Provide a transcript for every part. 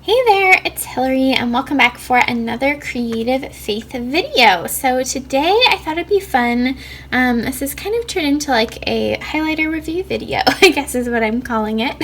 Hey there, it's Hillary and welcome back for another Creative Faith video. So today I thought it'd be fun. This has kind of turned into like a highlighter review video, I guess is what I'm calling it.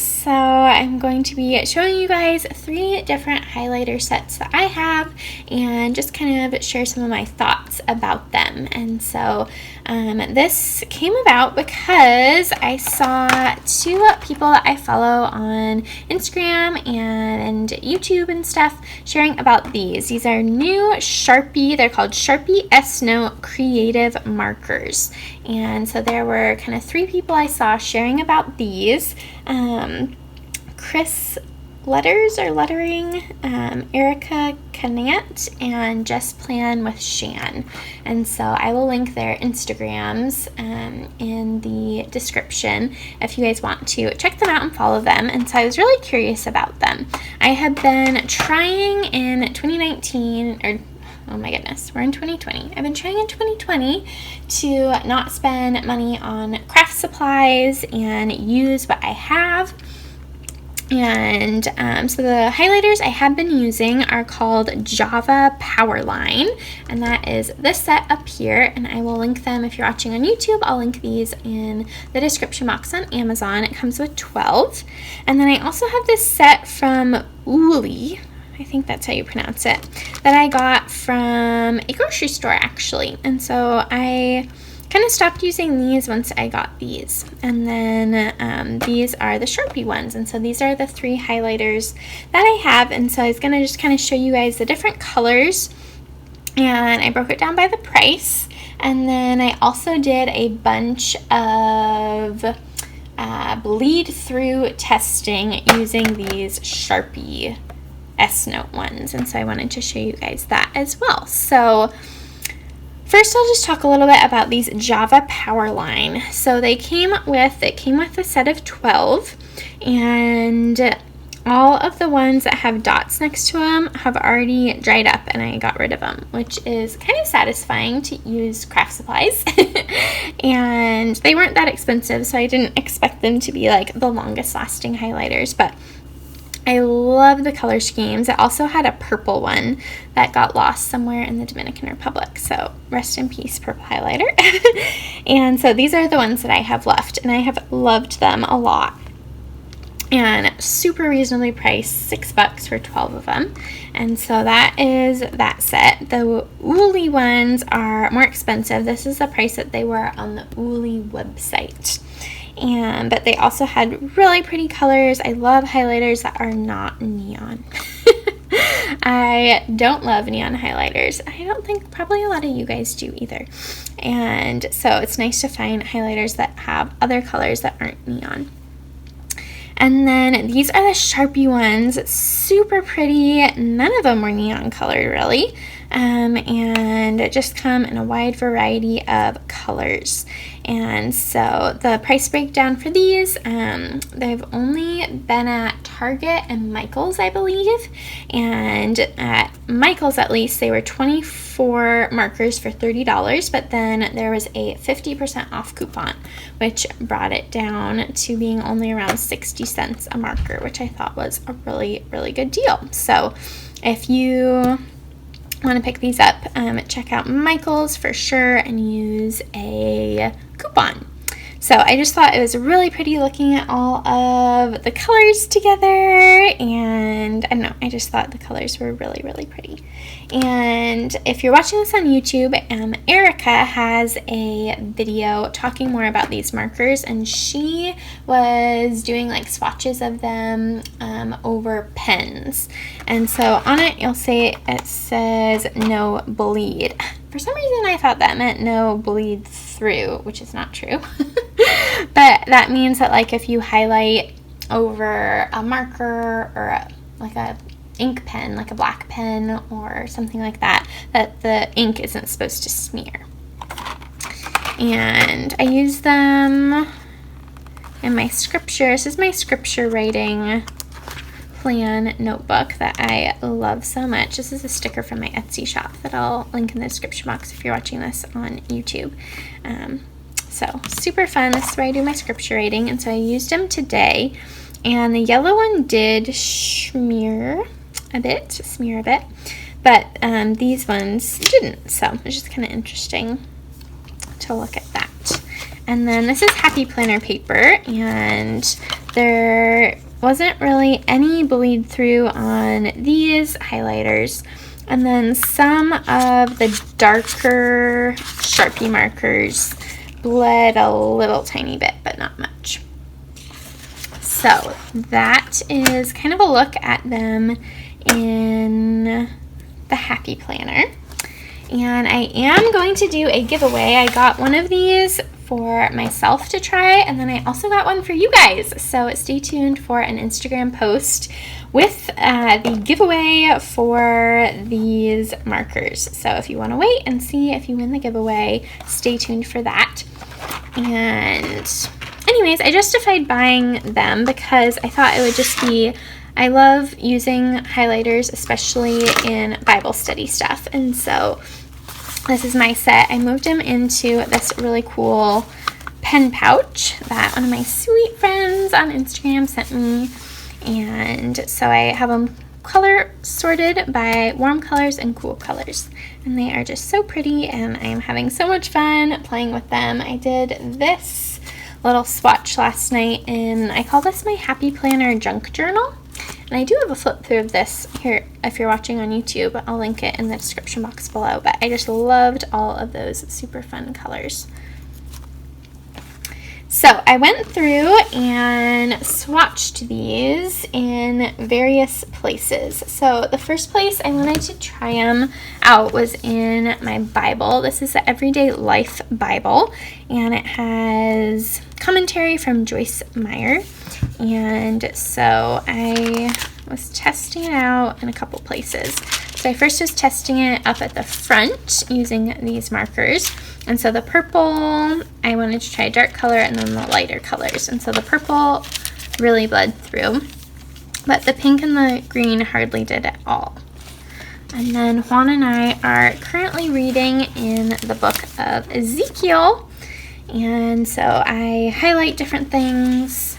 So I'm going to be showing you guys 3 different highlighter sets that I have and just kind of share some of my thoughts about them. And so this came about because I saw 2 people that I follow on Instagram and YouTube and stuff sharing about these. These are new Sharpie, they're called Sharpie S-Note creative markers. And so there were kind of 3 people I saw sharing about these. Chris Lettering, Erica Canant, and Just Plan with Shan. And so I will link their Instagrams in the description if you guys want to check them out and follow them. And so I was really curious about them. I have been trying in 2019, or oh my goodness, we're in 2020. I've been trying in 2020 to not spend money on craft supplies and use what I have. And so the highlighters I have been using are called Java Powerline, and that is this set up here, and I will link them if you're watching on YouTube. I'll link these in the description box on Amazon. It comes with 12. And then I also have this set from Uli, I think that's how you pronounce it, that I got from a grocery store actually. And so I kind of stopped using these once I got these. And then these are the Sharpie ones. And so these are the 3 highlighters that I have. And so I was going to just kind of show you guys the different colors. And I broke it down by the price. And then I also did a bunch of bleed through testing using these Sharpie S-Note ones. And so I wanted to show you guys that as well. So first, I'll just talk a little bit about these Java Powerline. So it came with a set of 12, and all of the ones that have dots next to them have already dried up, and I got rid of them, which is kind of satisfying to use craft supplies. And they weren't that expensive, so I didn't expect them to be like the longest lasting highlighters, but I love the color schemes. It also had a purple one that got lost somewhere in the Dominican Republic. So rest in peace, purple highlighter. And so these are the ones that I have left, and I have loved them a lot. And super reasonably priced, $6 for 12 of them. And so that is that set. The Uli ones are more expensive. This is the price that they were on the Uli website. But they also had really pretty colors. I love highlighters that are not neon. I don't love neon highlighters. I don't think probably a lot of you guys do either. And so it's nice to find highlighters that have other colors that aren't neon. And then these are the Sharpie ones. Super pretty. None of them were neon colored really. And just come in a wide variety of colors. And so the price breakdown for these, they've only been at Target and Michael's, I believe. And at Michael's, at least, they were 24 markers for $30, but then there was a 50% off coupon, which brought it down to being only around 60 cents a marker, which I thought was a really, really good deal. So if you want to pick these up, check out Michael's for sure and use a coupon. So I just thought it was really pretty looking at all of the colors together, and I don't know, I just thought the colors were really, really pretty. And if you're watching this on YouTube, Erica has a video talking more about these markers, and she was doing like swatches of them over pens. And so on it, you'll see it says no bleed. For some reason, I thought that meant no bleed through, which is not true. But that means that like if you highlight over a marker or like a ink pen, like a black pen or something like that, that the ink isn't supposed to smear. And I use them in my scripture. This is my scripture writing plan notebook that I love so much. This is a sticker from my Etsy shop that I'll link in the description box if you're watching this on YouTube. So super fun. This is where I do my scripture writing, and so I used them today. And the yellow one did smear a bit, but these ones didn't, so it's just kind of interesting to look at that. And then this is Happy Planner paper, and there wasn't really any bleed through on these highlighters. And then some of the darker Sharpie markers bled a little tiny bit, but not much. So that is kind of a look at them in the Happy Planner. And I am going to do a giveaway. I got one of these for myself to try, and then I also got one for you guys. So stay tuned for an Instagram post with the giveaway for these markers. So if you want to wait and see if you win the giveaway, stay tuned for that. And anyways, I justified buying them because I thought it would just be, I love using highlighters, especially in Bible study stuff. And so this is my set. I moved them into this really cool pen pouch that one of my sweet friends on Instagram sent me. And so I have them color sorted by warm colors and cool colors. And they are just so pretty, and I am having so much fun playing with them. I did this little swatch last night, and I call this my Happy Planner Junk Journal. And I do have a flip through of this here if you're watching on YouTube. I'll link it in the description box below, but I just loved all of those super fun colors. So I went through and swatched these in various places. So the first place I wanted to try them out was in my Bible. This is the Everyday Life Bible, and it has commentary from Joyce Meyer. And so I was testing it out in a couple places. So I first was testing it up at the front using these markers. And so the purple, I wanted to try dark color, and then the lighter colors. And so the purple really bled through, but the pink and the green hardly did at all. And then Juan and I are currently reading in the book of Ezekiel. And so I highlight different things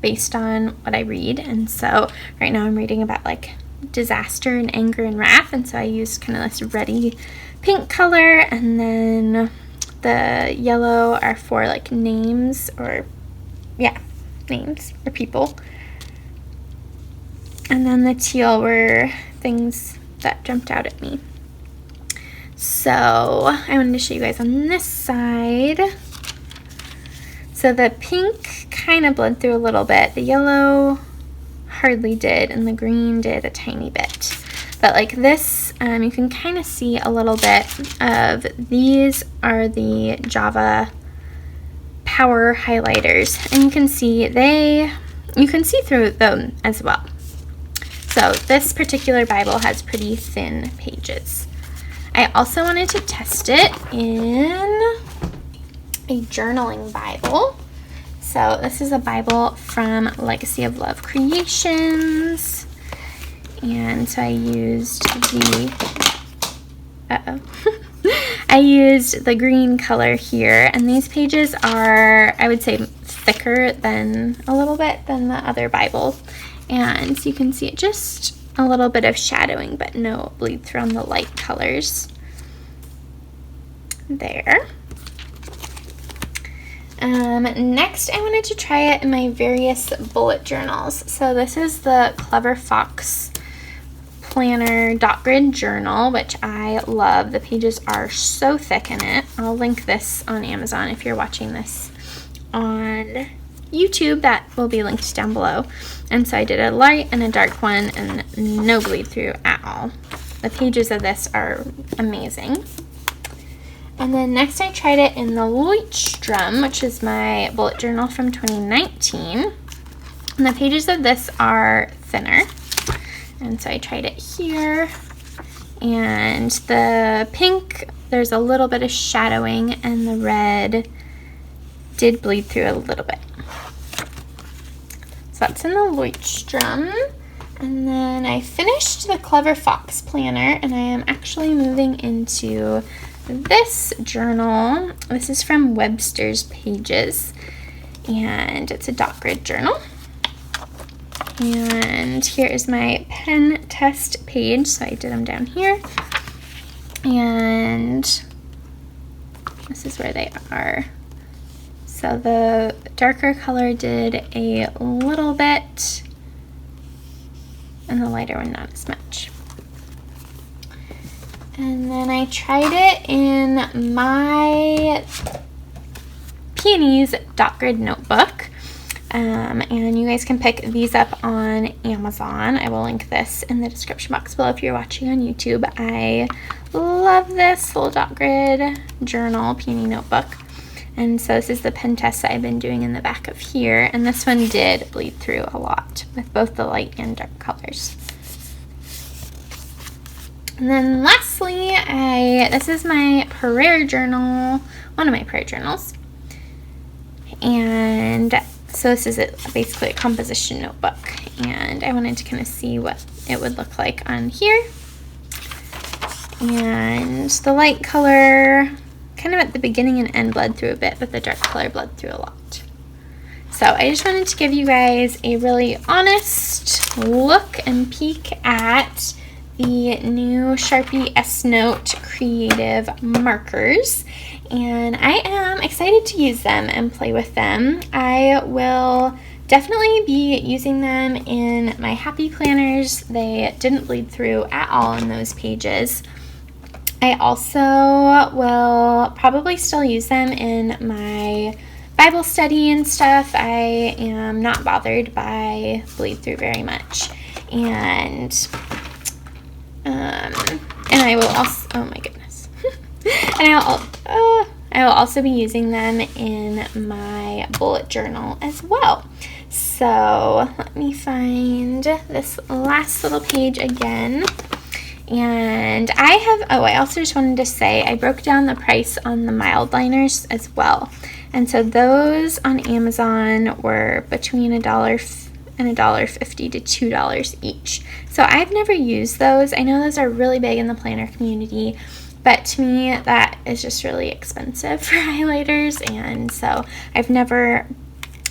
based on what I read. And so right now I'm reading about like disaster and anger and wrath. And so I used kind of this reddy pink color, and then the yellow are for like names or names or people. And then the teal were things that jumped out at me. So I wanted to show you guys on this side. So the pink kind of bled through a little bit. The yellow hardly did, and the green did a tiny bit. But like this, you can kind of see a little bit of, these are the Java Power highlighters, and you can see through them as well. So this particular Bible has pretty thin pages. I also wanted to test it in a journaling Bible. So this is a Bible from Legacy of Love Creations. And so I used I used the green color here, and these pages are, I would say, thicker than a little bit than the other Bible. And so you can see it just a little bit of shadowing, but no bleed through on the light colors. There. Next, I wanted to try it in my various bullet journals. So this is the Clever Fox Planner Dot Grid Journal, which I love. The pages are so thick in it. I'll link this on Amazon if you're watching this on YouTube. That will be linked down below. And so I did a light and a dark one, and no bleed through at all. The pages of this are amazing. And then next I tried it in the Leuchtturm, which is my bullet journal from 2019. And the pages of this are thinner. And so I tried it here. And the pink, there's a little bit of shadowing, and the red did bleed through a little bit. So that's in the Leuchtturm. And then I finished the Clever Fox Planner, and I am actually moving into this journal. This is from Webster's Pages, and it's a dot grid journal. And here is my pen test page. So I did them down here. And this is where they are. So the darker color did a little bit, and the lighter one not as much. And then I tried it in my Peonies dot grid notebook. And you guys can pick these up on Amazon. I will link this in the description box below if you're watching on YouTube. I love this little dot grid journal peony notebook. And so this is the pen test that I've been doing in the back of here. And this one did bleed through a lot with both the light and dark colors. And then lastly, this is my prayer journal, one of my prayer journals. And so this is basically a composition notebook, and I wanted to kind of see what it would look like on here. And the light color kind of at the beginning and end bled through a bit, but the dark color bled through a lot. So I just wanted to give you guys a really honest look and peek at the new Sharpie S-Note creative markers, and I am excited to use them and play with them. I will definitely be using them in my happy planners. They didn't bleed through at all in those pages. I also will probably still use them in my Bible study and stuff. I am not bothered by bleed through very much. And I will also, oh my goodness. And I will also be using them in my bullet journal as well. So let me find this last little page again. And I also just wanted to say I broke down the price on the mild liners as well. And so those on Amazon were between $1 and $1.50 to $2 each. So I've never used those. I know those are really big in the planner community, but to me that is just really expensive for highlighters, and so I've never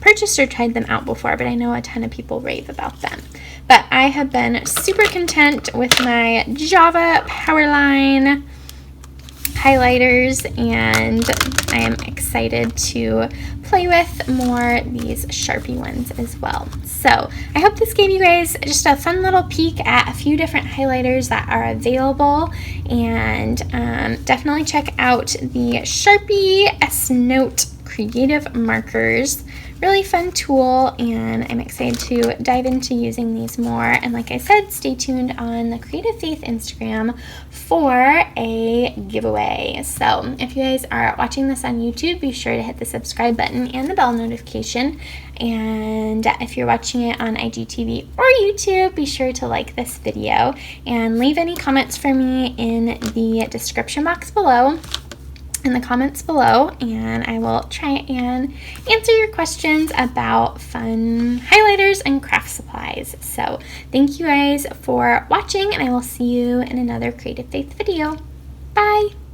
purchased or tried them out before, but I know a ton of people rave about them. But I have been super content with my Java Powerline highlighters, and I am excited to play with more these Sharpie ones as well. So I hope this gave you guys just a fun little peek at a few different highlighters that are available, and definitely check out the Sharpie S-Note creative markers. Really fun tool, and I'm excited to dive into using these more. And like I said, stay tuned on the Creative Faith Instagram for a giveaway. So if you guys are watching this on YouTube, be sure to hit the subscribe button and the bell notification. And if you're watching it on IGTV or YouTube, be sure to like this video and leave any comments for me in the description box below, in the comments below, and I will try and answer your questions about fun highlighters and craft supplies. So thank you guys for watching, and I will see you in another Creative Faith video. Bye!